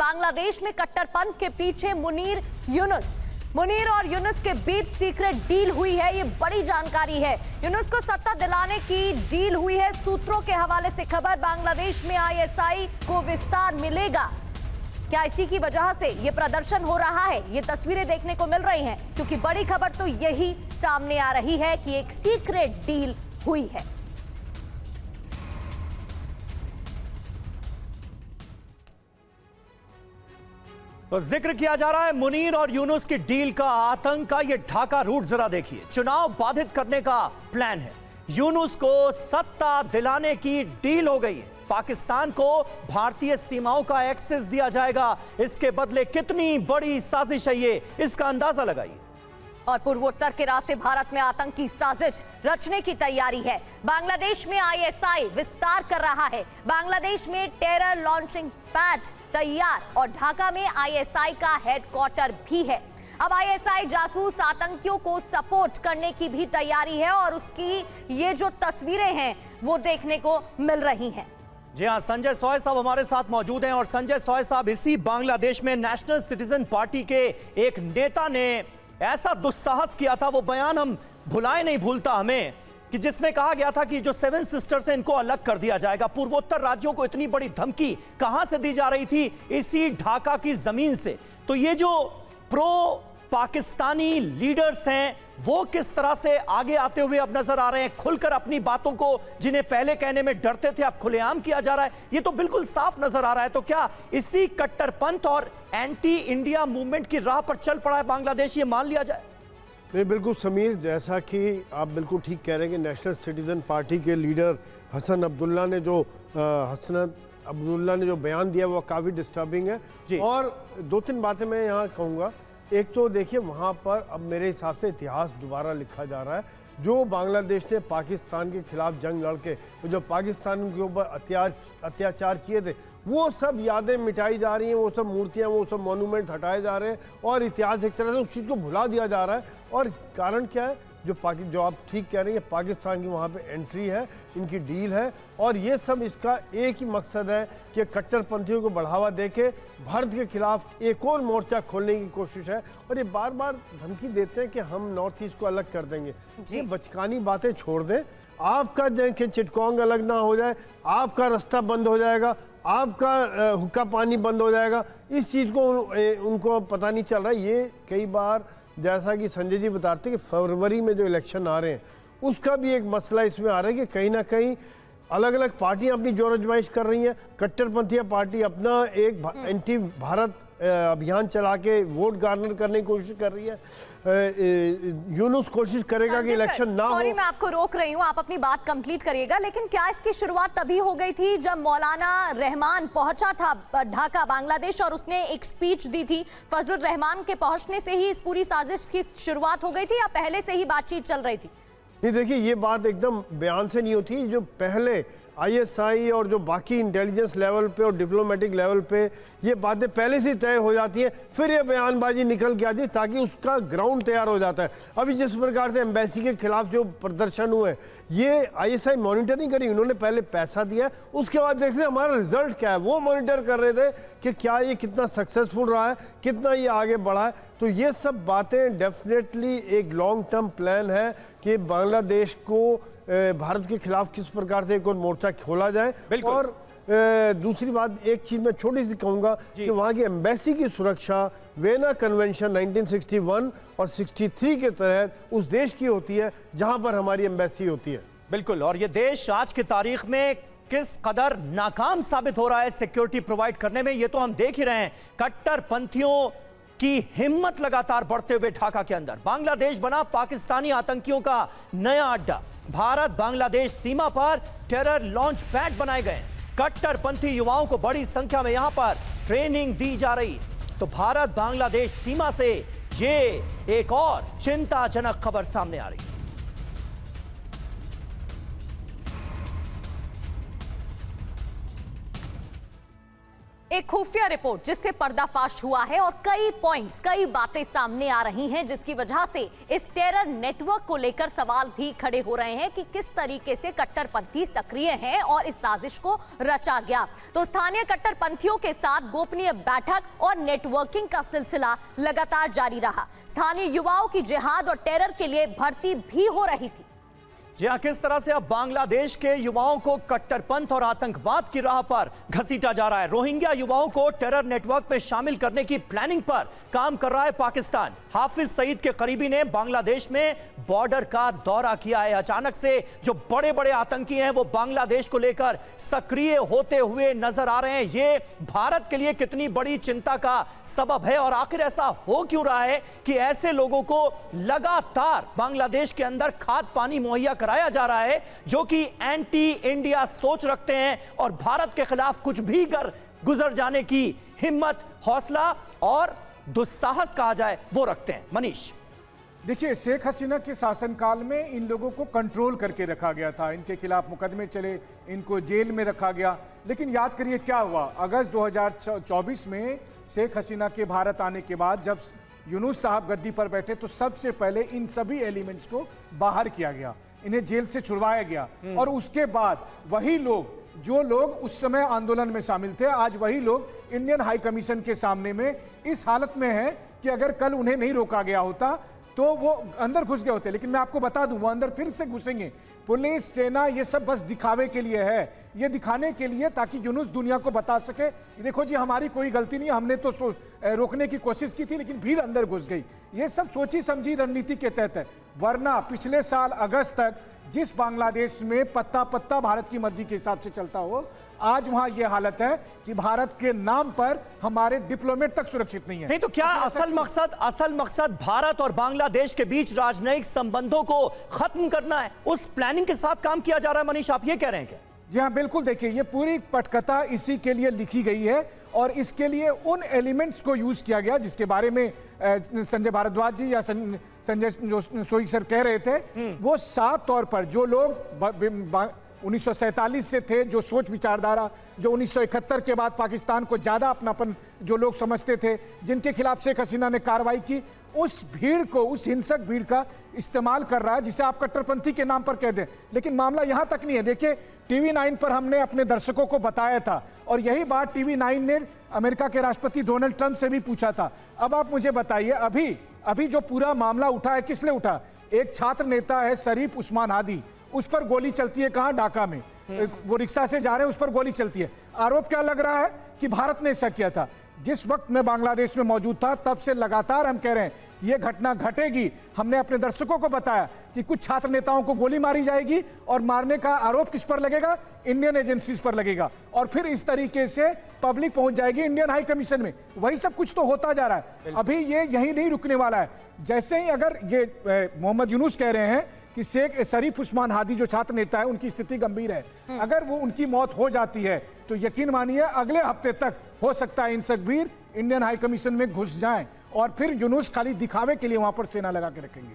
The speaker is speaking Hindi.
बांग्लादेश में कट्टरपंथ के पीछे मुनीर और यूनुस के बीच सीक्रेट डील हुई है। ये बड़ी जानकारी है। यूनुस को सत्ता दिलाने की डील हुई है। सूत्रों के हवाले से खबर, बांग्लादेश में आईएसआई को विस्तार मिलेगा। क्या इसी की वजह से ये प्रदर्शन हो रहा है? ये तस्वीरें देखने को मिल रही हैं, क्योंकि बड़ी खबर तो यही सामने आ रही है कि एक सीक्रेट डील हुई है। तो जिक्र किया जा रहा है मुनीर और यूनुस की डील का, आतंक का। ये ढाका रूट जरा देखिए। चुनाव बाधित करने का प्लान है। यूनुस को सत्ता दिलाने की डील हो गई है। पाकिस्तान को भारतीय सीमाओं का एक्सेस दिया जाएगा। इसके बदले कितनी बड़ी साजिश है ये, इसका अंदाजा लगाइए। और पूर्वोत्तर के रास्ते भारत में आतंक की साजिश रचने की तैयारी है। बांग्लादेश में आईएसआई विस्तार कर रहा है। बांग्लादेश में टेरर लॉन्चिंग पैड तैयार और ढाका में आईएसआई का हेडक्वार्टर भी है। अब आईएसआई जासूस आतंकियों को सपोर्ट करने की भी तैयारी है और उसकी ये जो तस्वीरें हैं वो देखने को मिल रही हैं। जी हाँ, संजय सॉय साहब हमारे साथ मौजूद हैं। और संजय सॉय साहब, इसी बांग्लादेश में नेशनल सिटीजन पार्टी के एक नेता ने ऐसा दुस्साहस किया था, वो बयान हम भुलाए नहीं भूलता हमें, कि जिसमें कहा गया था कि जो 7 सिस्टर्स हैं इनको अलग कर दिया जाएगा। पूर्वोत्तर राज्यों को इतनी बड़ी धमकी कहां से दी जा रही थी? इसी ढाका की जमीन से। तो ये जो प्रो पाकिस्तानी लीडर्स हैं वो किस तरह से आगे आते हुए अब नजर आ रहे हैं, खुलकर अपनी बातों को, जिन्हें पहले कहने में डरते थे अब खुलेआम किया जा रहा है। ये तो बिल्कुल साफ नजर आ रहा है। तो क्या इसी कट्टरपंथ और एंटी इंडिया मूवमेंट की राह पर चल पड़ा है बांग्लादेश, ये मान लिया जाए? नहीं, बिल्कुल समीर, जैसा कि आप बिल्कुल ठीक कह रहे हैं कि नेशनल सिटीजन पार्टी के लीडर हसन अब्दुल्ला ने जो बयान दिया वो काफ़ी डिस्टर्बिंग है। और 2-3 बातें मैं यहाँ कहूँगा। एक तो देखिए, वहाँ पर अब मेरे हिसाब से इतिहास दोबारा लिखा जा रहा है। जो बांग्लादेश ने पाकिस्तान के खिलाफ जंग लड़के, जो पाकिस्तान के ऊपर अत्याचार किए थे, वो सब यादें मिटाई जा रही हैं, वो सब मूर्तियाँ, वो सब मॉन्यूमेंट हटाए जा रहे हैं और इतिहास एक तरह से उस चीज़ को भुला दिया जा रहा है। और कारण क्या है? जो आप ठीक कह रहे हैं, पाकिस्तान की वहाँ पे एंट्री है, इनकी डील है। और ये सब इसका एक ही मकसद है कि कट्टरपंथियों को बढ़ावा देके भारत के खिलाफ एक और मोर्चा खोलने की कोशिश है। और ये बार बार धमकी देते हैं कि हम नॉर्थ ईस्ट को अलग कर देंगे। ये बचकानी बातें छोड़ दें। आपका जंग चिटकोंग अलग ना हो जाए, आपका रास्ता बंद हो जाएगा, आपका हुक्का पानी बंद हो जाएगा। इस चीज़ को उनको पता नहीं चल रहा है। ये कई बार, जैसा कि संजय जी बताते हैं कि फरवरी में जो इलेक्शन आ रहे हैं उसका भी एक मसला इसमें आ रहा है कि कहीं ना कहीं अलग अलग पार्टियां अपनी जोर आजमाइश कर रही हैं। कट्टरपंथी पार्टी अपना एक एंटी भारत अभियान चला के वोट गार्नर करने की कोशिश कर रही है। यूनुस कोशिश करेगा कि इलेक्शन ना हो। सॉरी, मैं आपको रोक रही हूं, आप अपनी बात कंप्लीट करिएगा। लेकिन क्या इसकी शुरुआत तभी हो गई थी जब मौलाना रहमान पहुंचा था ढाका बांग्लादेश और उसने एक स्पीच दी थी? फजलुर रहमान के पहुंचने से ही इस पूरी साजिश की शुरुआत हो गई थी या पहले से ही बातचीत चल रही थी? नहीं, देखिए, ये बात एकदम बयान से नहीं होती। जो पहले आईएसआई और जो बाकी इंटेलिजेंस लेवल पे और डिप्लोमेटिक लेवल पे ये बातें पहले से तय हो जाती हैं, फिर ये बयानबाजी निकल के आती है ताकि उसका ग्राउंड तैयार हो जाता है। अभी जिस प्रकार से एम्बेसी के खिलाफ जो प्रदर्शन हुए, ये आईएसआई मॉनिटर नहीं करी, उन्होंने पहले पैसा दिया, उसके बाद देखते हैं हमारा रिजल्ट क्या है। वो मॉनिटर कर रहे थे कि क्या ये कितना सक्सेसफुल रहा है, कितना ये आगे बढ़ा है। तो ये सब बातें डेफिनेटली एक लॉन्ग टर्म प्लान है कि बांग्लादेश को भारत के खिलाफ किस प्रकार से एक और मोर्चा खोला जाए। और दूसरी बात, एक चीज मैं छोटी सी कहूंगा कि वहां की एम्बेसी की सुरक्षा वेना कन्वेंशन 1961 और 63 के तहत उस देश की होती है जहां पर हमारी एम्बेसी होती है। बिल्कुल। और ये देश आज की तारीख में किस कदर नाकाम साबित हो रहा है सिक्योरिटी प्रोवाइड करने में, ये तो हम देख ही रहे हैं। कट्टरपंथियों की हिम्मत लगातार बढ़ते हुए ढाका के अंदर बांग्लादेश बना पाकिस्तानी आतंकियों का नया अड्डा। भारत बांग्लादेश सीमा पर टेरर लॉन्च पैड बनाए गए। कट्टरपंथी युवाओं को बड़ी संख्या में यहां पर ट्रेनिंग दी जा रही। तो भारत बांग्लादेश सीमा से ये एक और चिंताजनक खबर सामने आ रही। एक खुफिया रिपोर्ट जिससे पर्दाफाश हुआ है और कई पॉइंट्स, कई बातें सामने आ रही हैं, जिसकी वजह से इस टेरर नेटवर्क को लेकर सवाल भी खड़े हो रहे हैं कि किस तरीके से कट्टरपंथी सक्रिय हैं और इस साजिश को रचा गया। तो स्थानीय कट्टरपंथियों के साथ गोपनीय बैठक और नेटवर्किंग का सिलसिला लगातार जारी रहा। स्थानीय युवाओं की जिहाद और टेरर के लिए भर्ती भी हो रही थी। जी हाँ, किस तरह से अब बांग्लादेश के युवाओं को कट्टरपंथ और आतंकवाद की राह पर घसीटा जा रहा है। रोहिंग्या युवाओं को टेरर नेटवर्क में शामिल करने की प्लानिंग पर काम कर रहा है पाकिस्तान। हाफिज सईद के करीबी ने बांग्लादेश में बॉर्डर का दौरा किया है। अचानक से जो बड़े बड़े आतंकी हैं वो बांग्लादेश को लेकर सक्रिय होते हुए नजर आ रहे हैं। ये भारत के लिए कितनी बड़ी चिंता का सबब है और आखिर ऐसा हो क्यों रहा है कि ऐसे लोगों को लगातार बांग्लादेश के अंदर खाद पानी मुहैया कराया जा रहा है जो कि एंटी इंडिया सोच रखते हैं और भारत के खिलाफ कुछ भी कर गुजर जाने की हिम्मत, हौसला और दुस्साहस कहा जाए वो रखते हैं। मनीष, देखिए, शेख हसीना के शासनकाल में इन लोगों को कंट्रोल करके रखा गया था, इनके खिलाफ मुकदमे चले, इनको जेल में रखा गया। लेकिन याद करिए क्या हुआ। अगस्त 2024 में शेख हसीना के भारत आने के बाद जब यूनुस साहब गद्दी पर बैठे तो सबसे पहले इन सभी एलिमेंट्स को बाहर किया गया, इन्हें जेल से छुड़वाया गया। और उसके बाद वही लोग, जो लोग उस समय आंदोलन में शामिल थे, आज वही लोग इंडियन हाई कमीशन के सामने में इस हालत में है कि अगर कल उन्हें नहीं रोका गया होता तो वो अंदर घुस गए होते। लेकिन मैं आपको बता दूं, वो अंदर फिर से घुसेंगे। पुलिस, सेना, ये सब बस दिखावे के लिए है, ये दिखाने के लिए ताकि यूनुस दुनिया को बता सके देखो जी हमारी कोई गलती नहीं, हमने तो रोकने की कोशिश की थी लेकिन भीड़ अंदर घुस गई। ये सब सोची समझी रणनीति के तहत है। वरना पिछले साल अगस्त तक जिस बांग्लादेश में पत्ता पत्ता भारत की मर्जी के हिसाब से चलता हो, आज वहां यह हालत है कि भारत के नाम पर हमारे डिप्लोमेट तक सुरक्षित नहीं है। नहीं तो क्या असल मकसद भारत और बांग्लादेश के बीच राजनयिक संबंधों को खत्म करना है? उस प्लानिंग के साथ काम किया जा रहा है। मनीष, आप ये कह रहे हैं क्या? जी हाँ, बिल्कुल। देखिए, ये पूरी पटकथा इसी के लिए लिखी गई है और इसके लिए उन एलिमेंट्स को यूज किया गया जिसके बारे में संजय भारद्वाज जी या संजय सोई सर कह रहे थे। वो साफ तौर पर जो लोग 1947 से थे, जो सोच विचारधारा, जो 1971 के बाद पाकिस्तान को ज्यादा अपनापन जो लोग समझते थे, जिनके खिलाफ शेख हसीना ने कार्रवाई की, उस भीड़ को, उस हिंसक भीड़ का इस्तेमाल कर रहा है जिसे आप कट्टरपंथी के नाम पर कह दें। लेकिन मामला यहां तक नहीं है। देखिए, टीवी 9 पर हमने अपने दर्शकों को बताया था और यही बात टीवी 9 ने अमेरिका के राष्ट्रपति डोनाल्ड ट्रंप से भी पूछा था। अब आप मुझे बताइए, अभी जो पूरा मामला उठा है, किसने उठा? एक छात्र नेता है शरीफ उस्मान हादी, उस पर गोली चलती है। कहां? ढाका में। वो रिक्शा से जा रहे हैं, उस पर गोली चलती है। आरोप क्या लग रहा है कि भारत ने ऐसा किया था। जिस वक्त मैं बांग्लादेश में मौजूद था तब से लगातार हम कह रहे हैं यह घटना घटेगी। हमने अपने दर्शकों को बताया कि कुछ छात्र नेताओं को गोली मारी जाएगी और मारने का आरोप किस पर लगेगा? इंडियन एजेंसीज पर लगेगा और फिर इस तरीके से पब्लिक पहुंच जाएगी इंडियन हाई कमीशन में। वही सब कुछ तो होता जा रहा है। अभी ये यही नहीं रुकने वाला है। जैसे ही अगर ये मोहम्मद यूनुस कह रहे हैं कि शेख शरीफ उस्मान हादी जो छात्र नेता है उनकी स्थिति गंभीर है, अगर वो उनकी मौत हो जाती है तो यकीन मानिए अगले हफ्ते तक हो सकता है इन सकबीर इंडियन हाई कमीशन में घुस जाएं और फिर यूनुस खाली दिखावे के लिए वहां पर सेना लगा के रखेंगे।